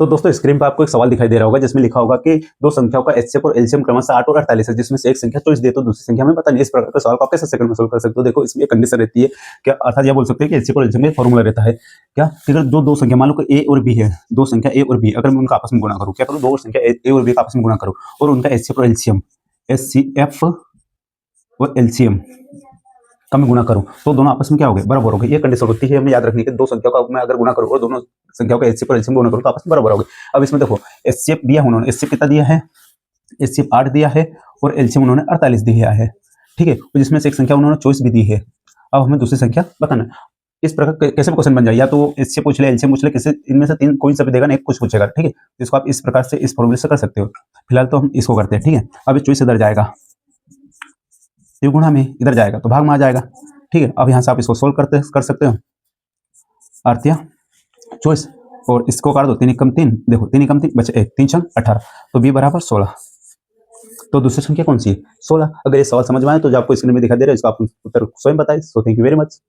तो दोस्तों स्क्रीन पर आपको एक सवाल दिखाई दे रहा होगा जिसमें लिखा होगा कि दो संख्याओं का एचसीएफ और एलसीएम क्रमशः 8 और 48 है, जिसमें से एक संख्या चॉइस दे तो दूसरी संख्या हमें पता नहीं। इस प्रकार के सवाल को आप कैसे सेकंड में सोल्व कर सकते हो? देखो इसमें एक कंडीशन रहती है, क्या अर्थात यह बोल सकते हैं कि एचसीएफ और एलसीएम का फॉर्मूला रहता है क्या, अगर जो दो संख्या मान लो ए और बी है, दो संख्या ए और बी, अगर मैं उनका आपस में गुणा करूँ, क्या करूँ, दो संख्या ए और बी का आपस में गुणा करूँ और उनका एचसीएफ और एलसीएम, एचसीएफ और एलसीएम का मैं गुणा करूं तो दोनों आपस में क्या हो गए, बराबर हो गए। ये कंडीशन होती है हमें याद रखनी है कि दो संख्याओं का मैं अगर गुणा करूं और दोनों संख्याओं का एचसीएफ और एलसीएम गुणा करूं तो आपस में बराबर हो गए। अब इसमें देखो एचसीएफ दिया उन्होंने, एचसीएफ कितना दिया है, एचसीएफ 8 दिया है और एलसीएम उन्होंने 48 दिया है, ठीक है, तो जिसमें से एक संख्या उन्होंने चॉइस भी दी है। अब हमें दूसरी संख्या बताना। इस प्रकार कैसे क्वेश्चन बन जाए, या तो एचसीएफ पूछ ले, एलसीएम पूछ ले, किसी इनमें से तीन कोई सा भी देगा ना, एक कुछ पूछेगा, ठीक है। इसको आप इस प्रकार से इस फॉर्मूले से कर सकते हो। फिलहाल तो हम इसको करते हैं, ठीक है। अब ये चॉइस इधर जाएगा, गुणा में इधर जाएगा तो भाग में आ जाएगा, ठीक है। अब यहाँ से आप इसको सोल्व कर सकते हो। आरतिया चॉइस और इसको काट दो, 3 एकम 3, देखो 3 एकम 3 बचे 1, 3 छंग 18, तो बी बराबर 16। तो दूसरी संख्या कौन सी है, 16। अगर ये सवाल समझ में आए तो जो आपको स्क्रीन में दिखाई दे रहा है इसका आप उत्तर स्वयं बताइए। So thank you very much.